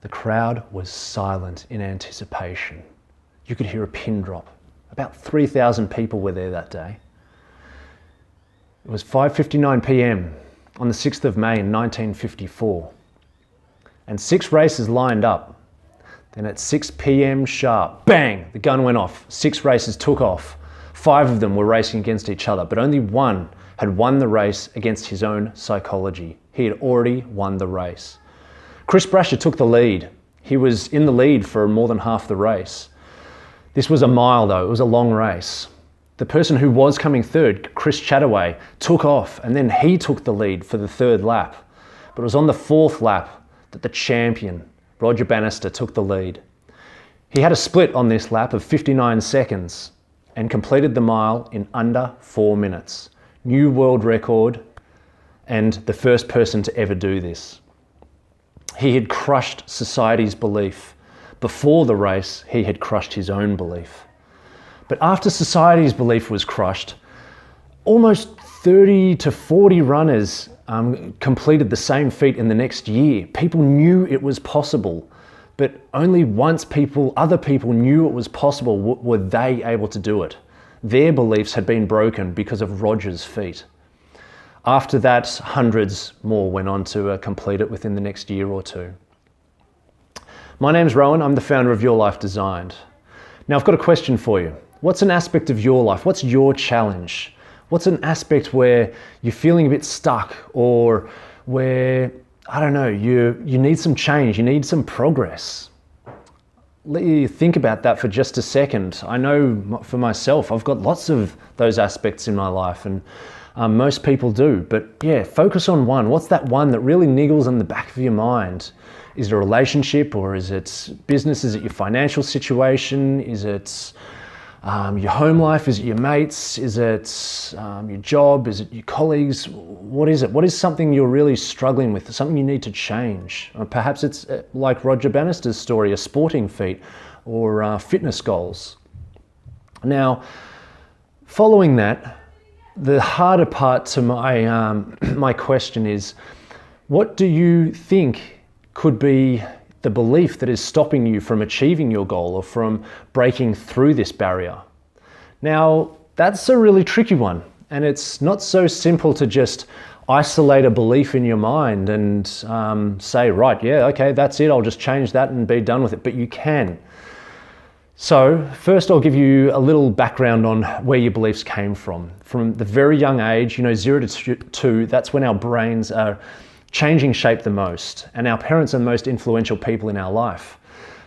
The crowd was silent in anticipation. You could hear a pin drop. About 3,000 people were there that day. It was 5:59 p.m. on the 6th of May in 1954. And 6 races lined up. Then at 6 p.m. sharp, bang, the gun went off. 6 races took off. 5 of them were racing against each other, but only one had won the race against his own psychology. He had already won the race. Chris Brasher took the lead. He was in the lead for more than half the race. This was a mile though, it was a long race. The person who was coming third, Chris Chataway, took off and then he took the lead for the 3rd lap. But it was on the 4th lap that the champion, Roger Banister, took the lead. He had a split on this lap of 59 seconds and completed the mile in under 4 minutes. New world record and the first person to ever do this. He had crushed society's belief. Before the race, he had crushed his own belief. But after society's belief was crushed, almost 30 to 40 runners completed the same feat in the next year. People knew it was possible, but only once other people knew it was possible were they able to do it. Their beliefs had been broken because of Roger's feat. After that, hundreds more went on to complete it within the next year or two. My name's Rowan, I'm the founder of Your Life Designed. Now I've got a question for you. What's an aspect of your life? What's your challenge? What's an aspect where you're feeling a bit stuck or where, I don't know, you need some change, you need some progress? Let you think about that for just a second. I know for myself, I've got lots of those aspects in my life and most people do, but yeah, focus on one. What's that one that really niggles in the back of your mind? Is it a relationship or is it business? Is it your financial situation? Is it your home life? Is it your mates? Is it your job? Is it your colleagues? What is it? What is something you're really struggling with? Something you need to change? Or perhaps it's like Roger Banister's story, a sporting feat or fitness goals. Now, following that, the harder part to my question is, what do you think could be the belief that is stopping you from achieving your goal or from breaking through this barrier? Now, that's a really tricky one, and it's not so simple to just isolate a belief in your mind and say, right, yeah, okay, that's it, I'll just change that and be done with it, but you can. So first I'll give you a little background on where your beliefs came from. From the very young age, 0 to 2, that's when our brains are changing shape the most, and our parents are the most influential people in our life.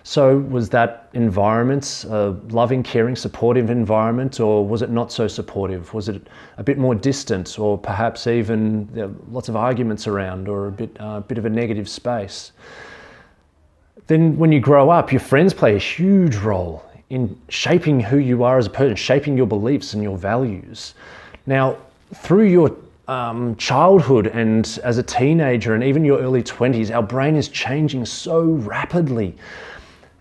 So was that environment a loving, caring, supportive environment, or was it not so supportive? Was it a bit more distant, or perhaps even lots of arguments around, or a bit of a negative space? Then when you grow up, your friends play a huge role in shaping who you are as a person, shaping your beliefs and your values. Now, through your childhood and as a teenager and even your early 20s, our brain is changing so rapidly.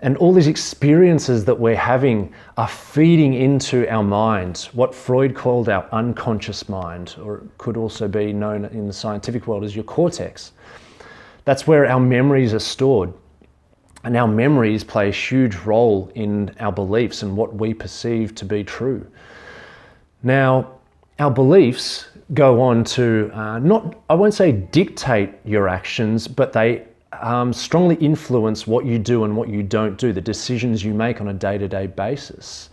And all these experiences that we're having are feeding into our mind, what Freud called our unconscious mind, or it could also be known in the scientific world as your cortex. That's where our memories are stored. And our memories play a huge role in our beliefs and what we perceive to be true. Now, our beliefs go on to I won't say dictate your actions, but they strongly influence what you do and what you don't do, the decisions you make on a day-to-day basis,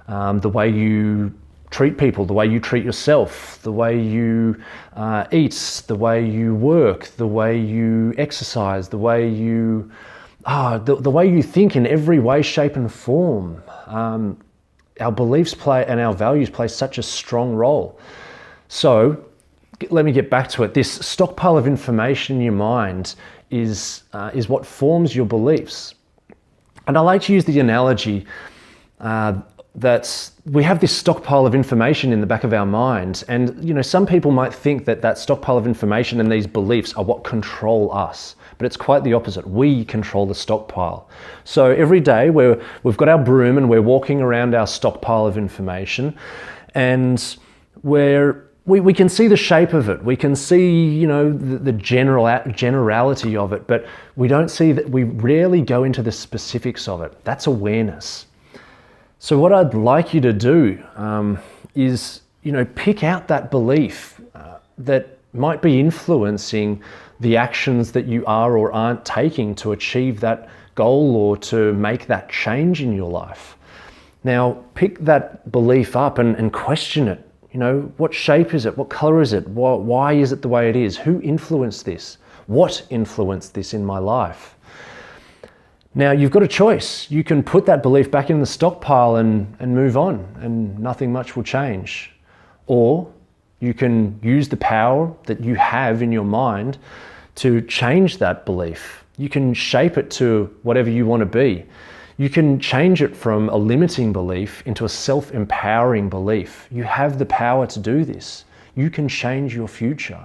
the way you treat people, the way you treat yourself, the way you eat, the way you work, the way you exercise, the way you think in every way, shape and form. Our beliefs play and our values play such a strong role. So let me get back to it. This stockpile of information in your mind is what forms your beliefs. And I like to use the analogy that we have this stockpile of information in the back of our mind. And some people might think that stockpile of information and these beliefs are what control us. But it's quite the opposite. We control the stockpile. So every day we've got our broom and we're walking around our stockpile of information, and we're we can see the shape of it. We can see, you know, the generality of it, but we don't see that. We rarely go into the specifics of it. That's awareness. So what I'd like you to do is, you know, pick out that belief that might be influencing the actions that you are or aren't taking to achieve that goal or to make that change in your life. Now, pick that belief up and question it. You know, what shape is it? What color is it? Why is it the way it is? Who influenced this? What influenced this in my life? Now, you've got a choice. You can put that belief back in the stockpile and move on, and nothing much will change. Or you can use the power that you have in your mind to change that belief. You can shape it to whatever you want to be. You can change it from a limiting belief into a self-empowering belief. You have the power to do this. You can change your future,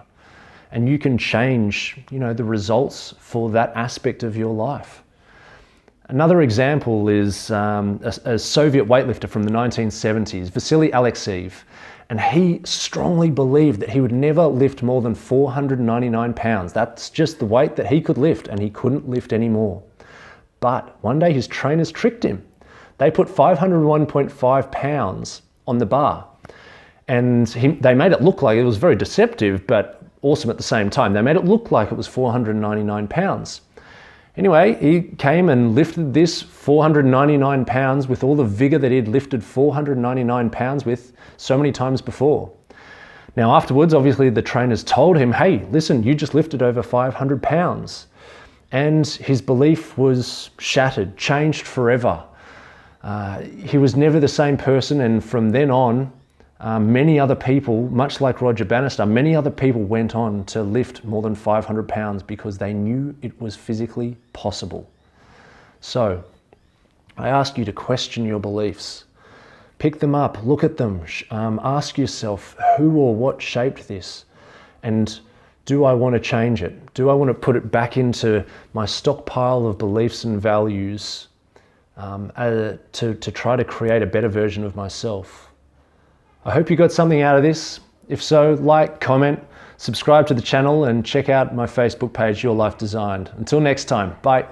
and you can change, you know, the results for that aspect of your life. Another example is a Soviet weightlifter from the 1970s, Vasily Alexeev, and he strongly believed that he would never lift more than 499 pounds. That's just the weight that he could lift, and he couldn't lift any more. But one day his trainers tricked him. They put 501.5 pounds on the bar, and they made it look like it was very deceptive, but awesome at the same time. They made it look like it was 499 pounds. Anyway, he came and lifted this 499 pounds with all the vigor that he'd lifted 499 pounds with so many times before. Now afterwards, obviously the trainers told him, hey, listen, you just lifted over 500 pounds. And his belief was shattered, changed forever. He was never the same person, and from then on, many other people, much like Roger Banister, many other people went on to lift more than 500 pounds because they knew it was physically possible. So, I ask you to question your beliefs. Pick them up, look at them, ask yourself who or what shaped this, and do I want to change it? Do I want to put it back into my stockpile of beliefs and values to try to create a better version of myself? I hope you got something out of this. If so, like, comment, subscribe to the channel, and check out my Facebook page, Your Life Designed. Until next time, bye.